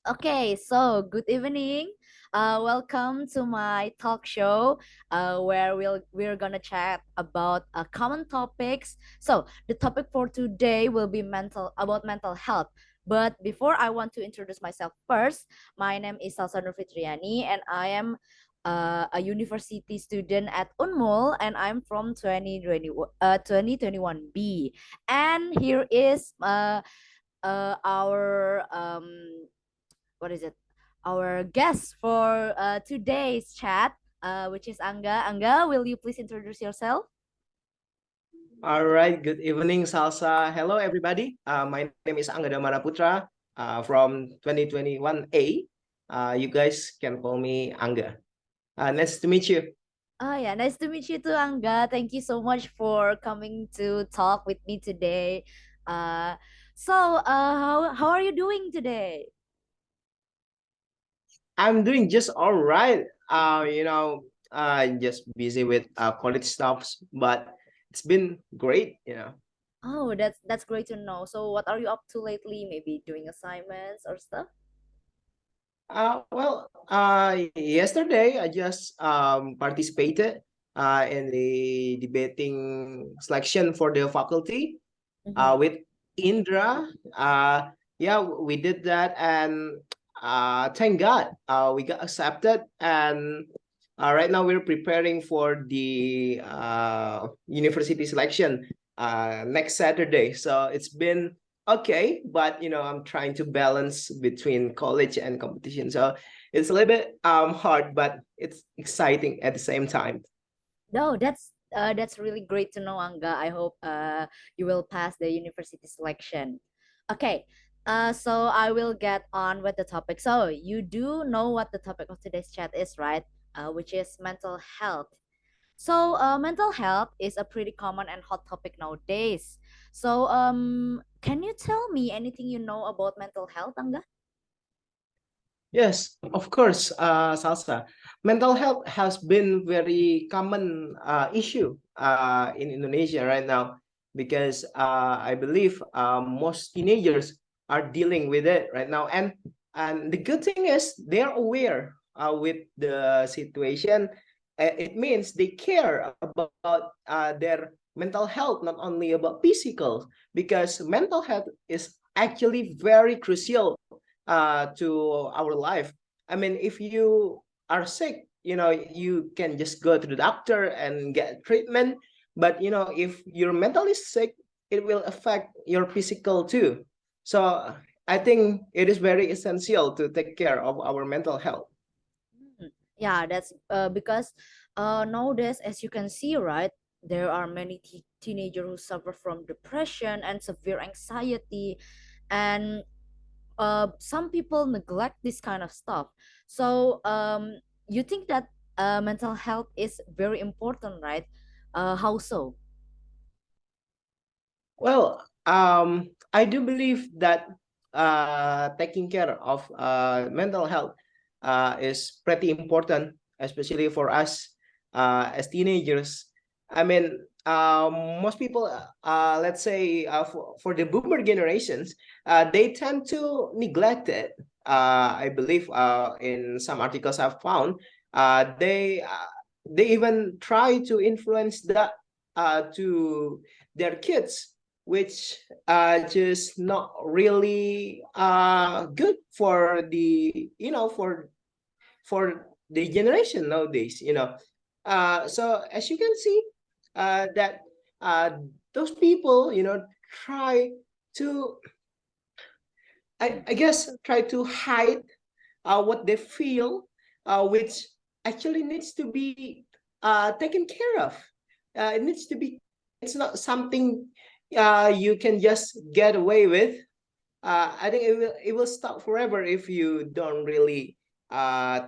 Okay, so good evening. Welcome to my talk show, where we're gonna chat about common topics. So the topic for today will be mental health. But before I want to introduce myself first, my name is Salsa Nur Fitriani, and I am a university student at Unmul, and I'm from 2021B. And here is our what is it? Our guest for today's chat, which is Angga. Angga, will you please introduce yourself? All right, good evening, Salsa. Hello, everybody. My name is Angga Damara Putra from 2021A. You guys can call me Angga. Nice to meet you. Oh yeah, nice to meet you too, Angga. Thank you so much for coming to talk with me today. Uh, how are you doing today? I'm doing just all right. Just busy with college stuffs, but it's been great. Oh, that's great to know. So, what are you up to lately? Maybe doing assignments or stuff? Yesterday I just participated in the debating selection for the faculty Mm-hmm. with Indra. Yeah, we did that, and thank God we got accepted. And right now we're preparing for the university selection next Saturday. So it's been okay, but I'm trying to balance between college and competition. So it's a little bit hard, but it's exciting at the same time. No, that's really great to know, Angga. I hope you will pass the university selection. Okay. So I will get on with the topic. So you do know what the topic of today's chat is, right? Which is mental health. So mental health is a pretty common and hot topic nowadays. So can you tell me anything you know about mental health, Angga? Yes, of course, Salsa. Mental health has been very common issue in Indonesia right now because I believe most teenagers are dealing with it right now, and the good thing is they're aware with the situation. It means they care about their mental health, not only about physical, because mental health is actually very crucial to our life. I mean, if you are sick, you can just go to the doctor and get treatment. But if you're mentally sick, it will affect your physical too. So I think it is very essential to take care of our mental health. Mm, yeah, that's because nowadays, as you can see, right, there are many teenagers who suffer from depression and severe anxiety, and some people neglect this kind of stuff. So you think that mental health is very important, right? How so? Well, I do believe that taking care of mental health is pretty important, especially for us as teenagers. I mean, most people, let's say, for the boomer generations, they tend to neglect it. I believe in some articles I've found, they even try to influence that to their kids, which just not really good for the for the generation nowadays. So as you can see, that those people try to, I guess, try to hide what they feel, which actually needs to be taken care of. It needs to be. It's not something you can just get away with. I think it will stop forever if you don't really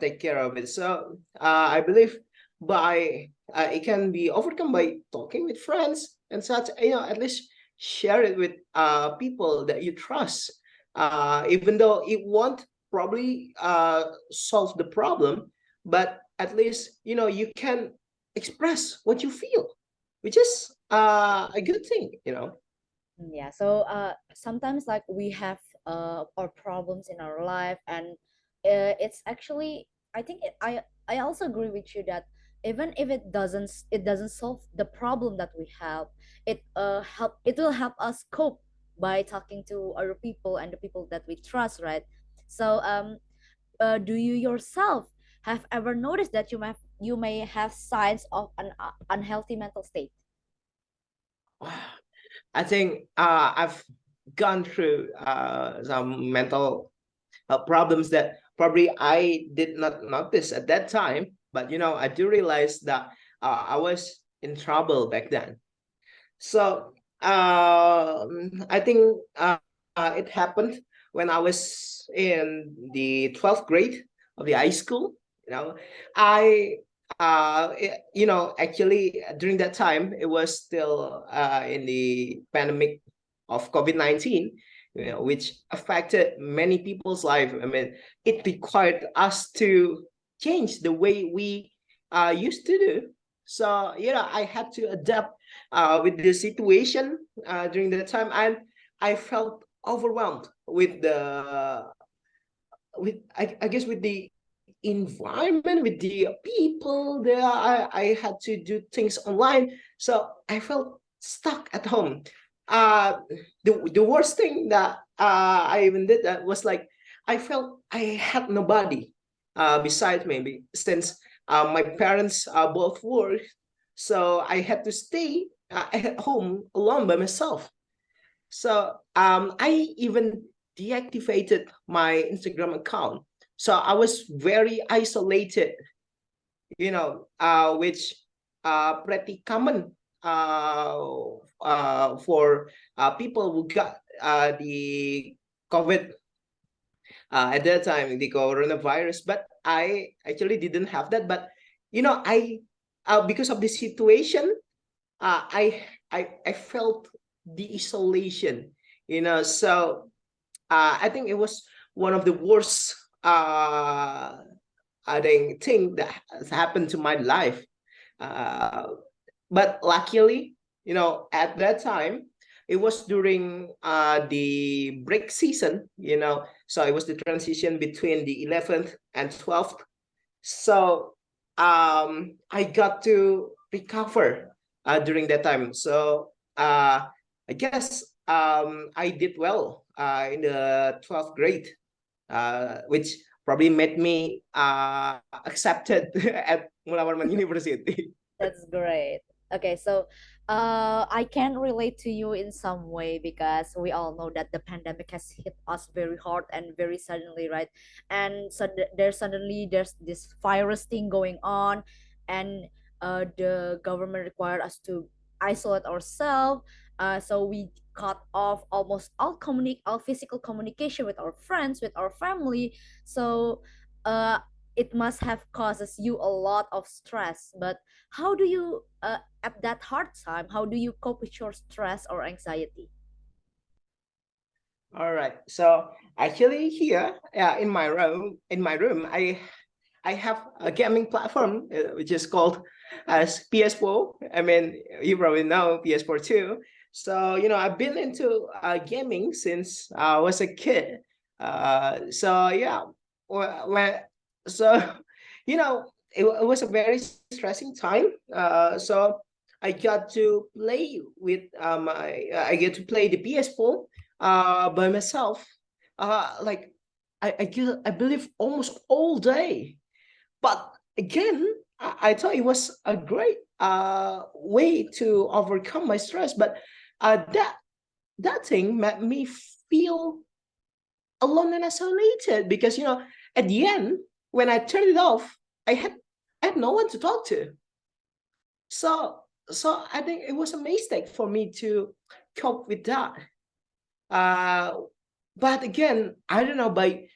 take care of it. So I believe by it can be overcome by talking with friends and such. At least share it with people that you trust. Even though it won't probably solve the problem, but at least you can express what you feel, which is a good thing. Yeah, so sometimes like we have or problems in our life. And it's actually, I think I also agree with you that even if it doesn't solve the problem that we have, it will help us cope by talking to other people and the people that we trust, right? So do you yourself have ever noticed that you may have signs of an unhealthy mental state? I think I've gone through some mental problems that probably I did not notice at that time. But I do realize that I was in trouble back then. So I think it happened when I was in the 12th grade of the high school. I actually during that time it was still in the pandemic of COVID-19, which affected many people's life. I mean, it required us to change the way we used to do. So I had to adapt with the situation during that time, and I felt overwhelmed with I guess with the environment, with the people there. I had to do things online, so I felt stuck at home. uh the worst thing that I even did that was like I felt I had nobody beside me, since my parents both work, so I had to stay at home alone by myself. So I even deactivated my Instagram account. So I was very isolated, which pretty common for people who got the COVID at that time, the coronavirus. But I actually didn't have that. But I because of the situation, I felt the isolation. So I think it was one of the worst I think thing that has happened to my life. Uh, but luckily, at that time, it was during the break season. So it was the transition between the 11th and 12th. So I got to recover during that time. So I guess I did well in the 12th grade, which probably made me accepted at Mulawarman University. That's great. Okay, so I can relate to you in some way because we all know that the pandemic has hit us very hard and very suddenly, right? And so there's this virus thing going on, and the government required us to isolate ourselves. So we cut off almost all physical communication with our friends, with our family. So uh, it must have causes you a lot of stress. But how do you at that hard time, how do you cope with your stress or anxiety? All right. So actually, here in my room, I have a gaming platform which is called as PS4. I mean, you probably know PS4 too. So I've been into gaming since I was a kid. So yeah, when so it was a very stressing time. So I got to play with I get to play the PS4 by myself. Like I believe almost all day. But again, I thought it was a great way to overcome my stress. But that thing made me feel alone and isolated, because at the end, when I turned it off, I had I had no one to talk to. So I think it was a mistake for me to cope with that. Uh, but again, I don't know, by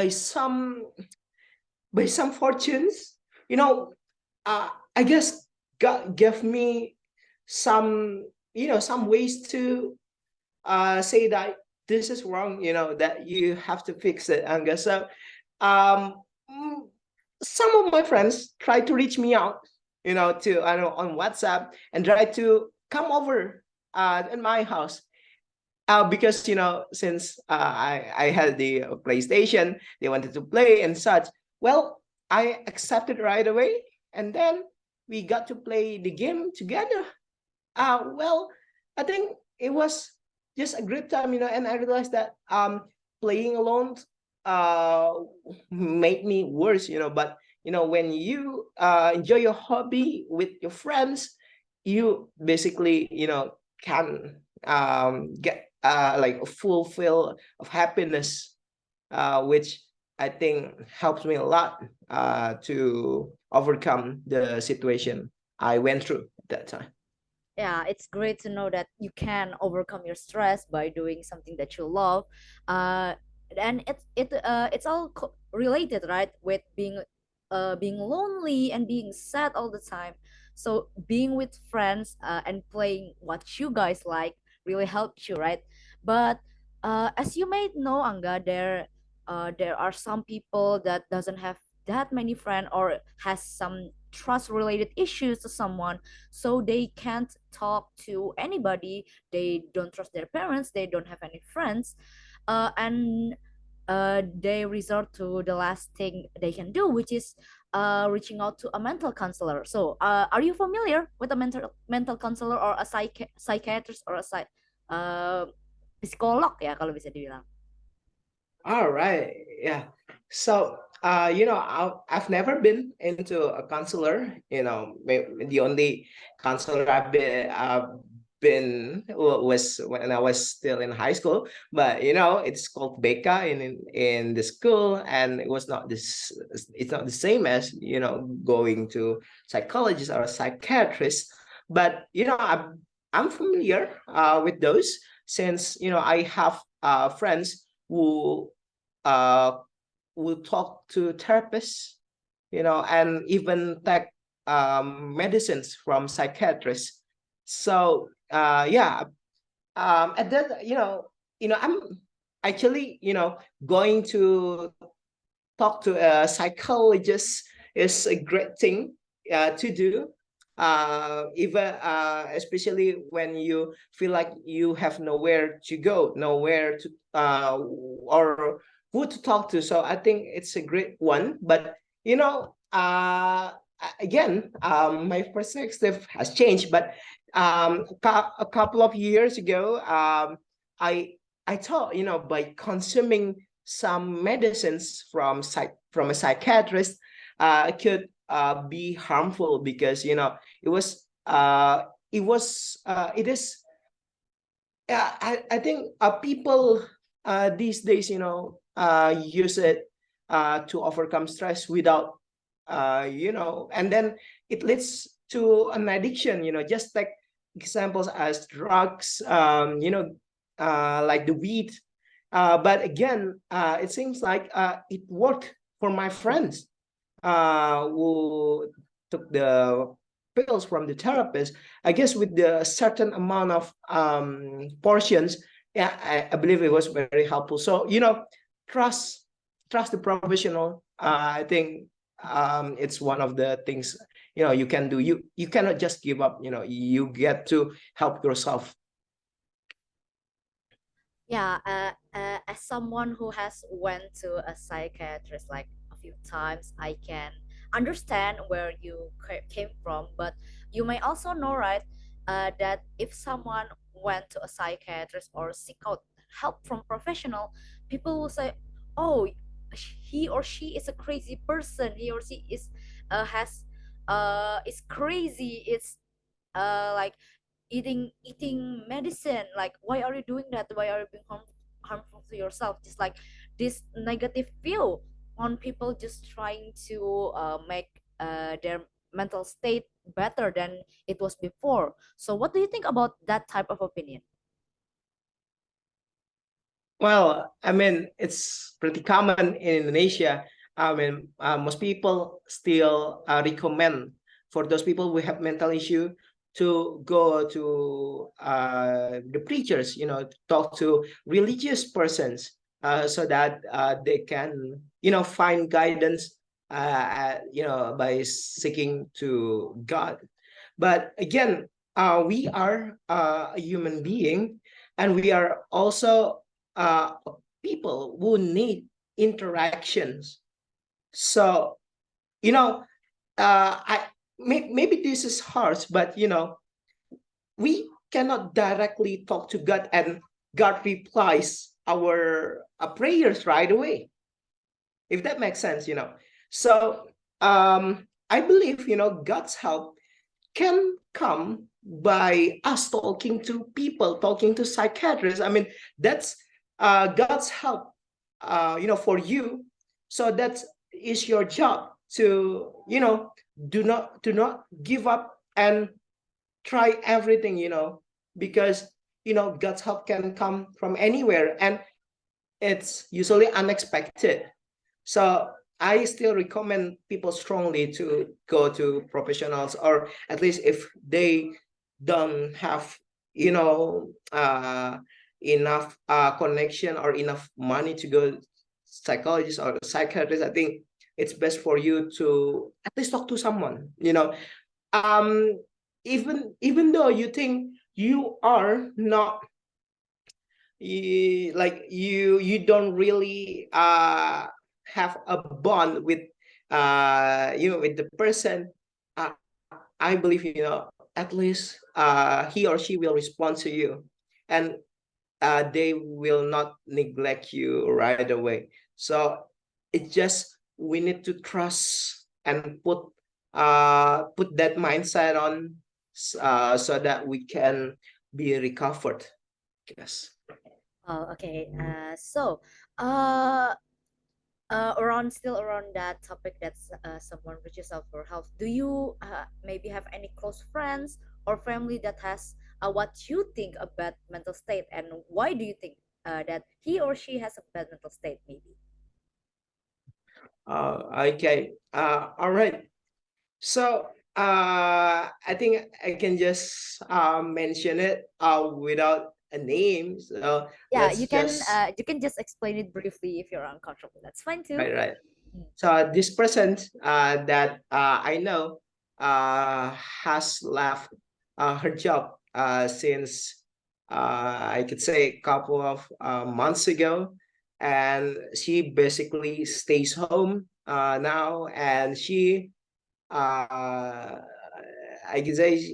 some by some fortunes, you know, I guess God gave me some some ways to say that this is wrong, that you have to fix it, Anga. So um, mm, some of my friends try to reach me out, to I know on WhatsApp, and try to come over in my house. because since I had the PlayStation, they wanted to play and such. Well, I accepted right away, and then we got to play the game together. Well, I think it was just a great time, and I realized that playing alone uh made me worse, but when you enjoy your hobby with your friends, you basically, can get like a fulfill of happiness, which I think helps me a lot to overcome the situation I went through at that time. Yeah, it's great to know that you can overcome your stress by doing something that you love. uh and it's all related, right, with being lonely and being sad all the time. So being with friends and playing what you guys like really helps you, right? But as you may know, Anga, there are some people that doesn't have that many friends or has some trust related issues to someone, so they can't talk to anybody. They don't trust their parents, they don't have any friends, and they resort to the last thing they can do, which is reaching out to a mental counselor. So are you familiar with a mental counselor or a psychiatrist or a uh, psikolog ya kalau bisa dibilang? All right. Yeah. So, I've never been into a counselor. The only counselor I've been was when I was still in high school. But it's called Becca in the school, and it was not this. It's not the same as going to psychologist or a psychiatrist. But I'm familiar with those, since I have friends uh who talk to therapists, and even take medicines from psychiatrists. So yeah, at that, I'm actually, going to talk to a psychologist is a great thing to do. Even especially when you feel like you have nowhere to go, nowhere to or who to talk to. So I think it's a great one. But again, my perspective has changed. But a couple of years ago, I I thought, by consuming some medicines from a psychiatrist could be harmful, because it was it is I think people these days, use it to overcome stress without and then it leads to an addiction. Just like examples as drugs, like the weed. But again, it seems like it worked for my friends who took the pills from the therapist. I guess with the certain amount of portions, yeah, I believe it was very helpful. So trust trust the professional. I think it's one of the things you can do. You cannot just give up. You get to help yourself. Yeah, as someone who has went to a psychiatrist like a few times, I can understand where you came from. But you may also know, right, that if someone went to a psychiatrist or seek out help from professional, people will say, "Oh, he or she is a crazy person. He or she is crazy. It's like eating medicine. Like, why are you doing that? Why are you being harmful to yourself?" Just like this negative view on people just trying to make their mental state better than it was before. So what do you think about that type of opinion? Well, I mean, it's pretty common in Indonesia. I mean, most people still recommend for those people who have mental issue to go to the preachers, talk to religious persons, so that they can, find guidance, by seeking to God. But again, we are a human being, and we are also people who need interactions. So, you know, maybe this is harsh, but we cannot directly talk to God, and God replies our prayers right away, if that makes sense. So I believe God's help can come by us talking to people, talking to psychiatrists. I mean, that's God's help, for you. So that is your job to, do not give up and try everything, because God's help can come from anywhere, and it's usually unexpected. So I still recommend people strongly to go to professionals, or at least if they don't have, enough connection or enough money to go psychologist or psychiatrist. I think it's best for you to at least talk to someone. Um, even though you think you are not, like you don't really have a bond with with the person. I believe at least he or she will respond to you, and they will not neglect you right away. So it's just we need to trust and put that mindset on, so that we can be recovered. Yes. Oh, okay. Uh, around still around that topic, that's someone reaches out for help. Do you maybe have any close friends or family that has what you think a bad mental state, and why do you think that he or she has a bad mental state? Maybe. Okay. All right. So I think I can just mention it without a name. So Yeah, let's just you can just explain it briefly if you're uncomfortable. That's fine too. right, right. Mm. So this person that I know has left her job since I could say a couple of months ago, and she basically stays home now, and she I can say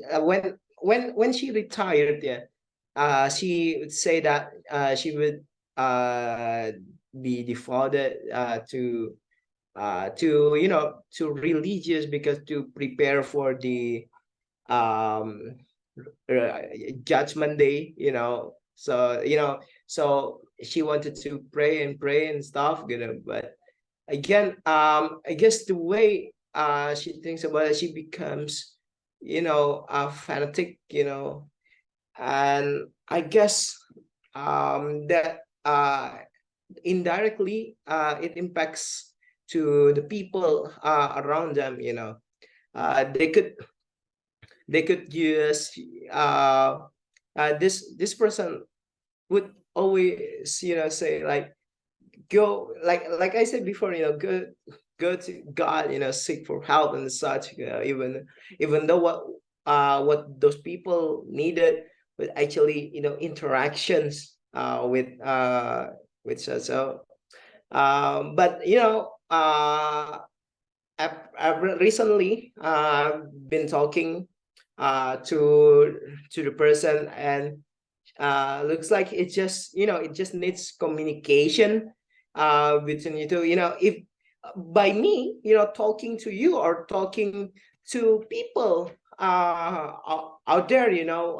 when she retired, yeah, she would say that she would uh, be devoted to to religious, because to prepare for the um uh, judgment day. So so she wanted to pray and stuff, but again, I guess the way she thinks about it, she becomes a fanatic, and I guess that indirectly it impacts to the people around them. They could use this person would always say like, go, like I said before, go to God, seek for help and such. Even though what those people needed, but actually interactions with so but I've recently been talking to the person, and looks like it just needs communication between you two. If by me talking to you or talking to people out there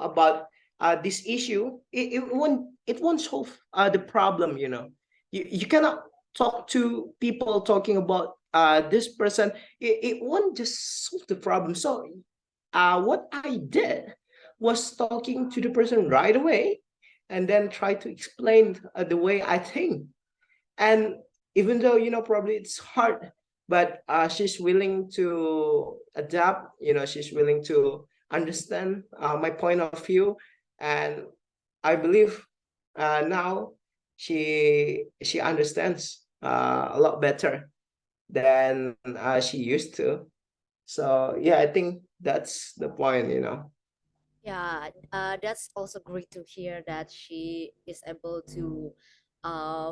about this issue, it won't solve the problem. You cannot talk to people talking about this person. It won't just solve the problem. So what I did was talking to the person right away, and then try to explain the way I think. And even though probably it's hard, but she's willing to adapt. She's willing to understand my point of view, and I believe now she understands a lot better than she used to. So yeah, I think that's the point. Yeah, that's also great to hear that she is able to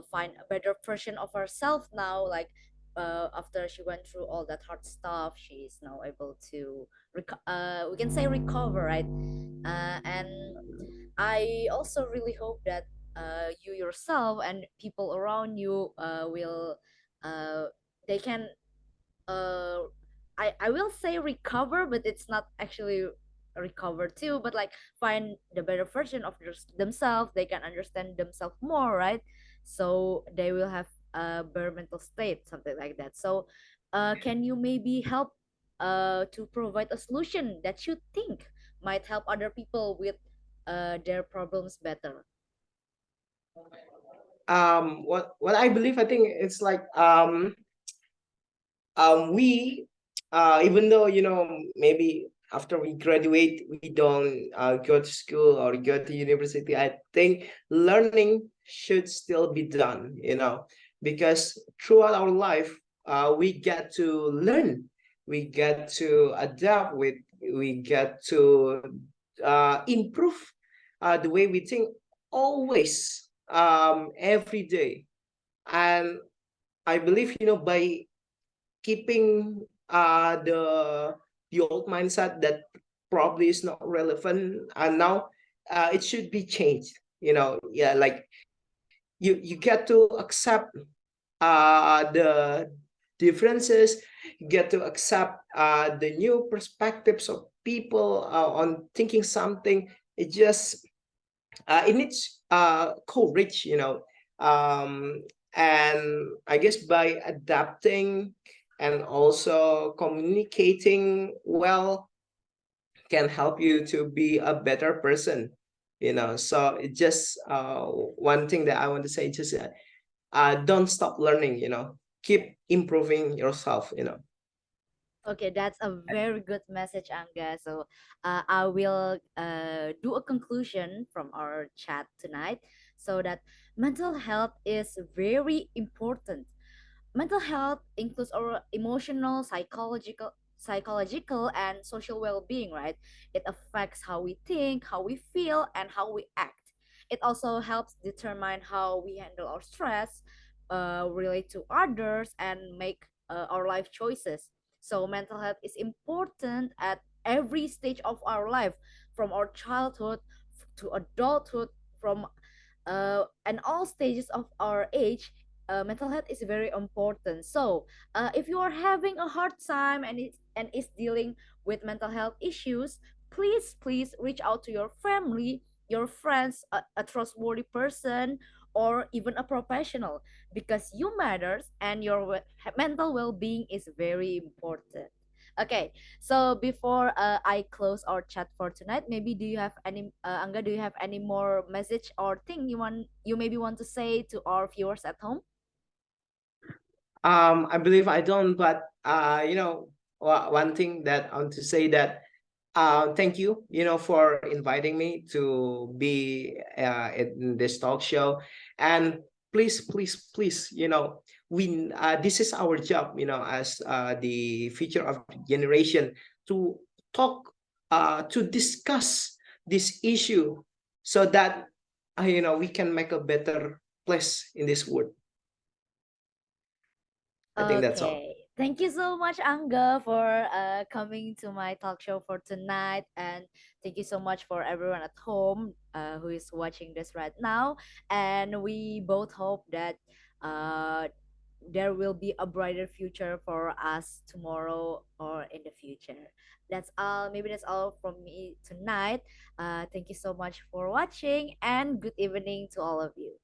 find a better version of herself now. Like after she went through all that hard stuff, she is now able to we can say recover, right? And I also really hope that you yourself and people around you will uh, they can uh I will say recover, but it's not actually recover too, but like find the better version of themselves. They can understand themselves more, right? So they will have a better mental state, something like that. So can you maybe help to provide a solution that you think might help other people with their problems better? What I believe, I think it's like we even though maybe after we graduate we don't go to school or go to university, I think learning should still be done, because throughout our life we get to learn, we get to adapt with, we get to improve the way we think always, every day. And I believe, by keeping the old mindset that probably is not relevant and now it should be changed, yeah, like you get to accept the differences, you get to accept the new perspectives of people on thinking something. It needs courage, um, and I guess by adapting and also communicating well can help you to be a better person. So it just one thing that I want to say, just don't stop learning. Keep improving yourself. Okay, that's a very good message, Anga. So I will do a conclusion from our chat tonight, so that mental health is very important. Mental health includes our emotional, psychological and social well-being, right? It affects how we think, how we feel, and how we act. It also helps determine how we handle our stress, relate to others, and make our life choices. So mental health is important at every stage of our life, from our childhood to adulthood, from and all stages of our age. Mental health is very important. So if you are having a hard time and is dealing with mental health issues, please reach out to your family, your friends, a trustworthy person, or even a professional, because you matters and your mental well-being is very important. Okay, so before I close our chat for tonight, maybe do you have any Angga, do you have any more message or thing you maybe want to say to our viewers at home? I believe I don't, but one thing that I want to say that thank you, for inviting me to be in this talk show. And please, please, please, we this is our job, as the future of the generation, to talk, to discuss this issue, so that we can make a better place in this world. I think that's all. Okay. Thank you so much, Angga, for coming to my talk show for tonight. And thank you so much for everyone at home who is watching this right now. And we both hope that uh, there will be a brighter future for us tomorrow or in the future. That's all. Maybe that's all from me tonight. Thank you so much for watching, and good evening to all of you.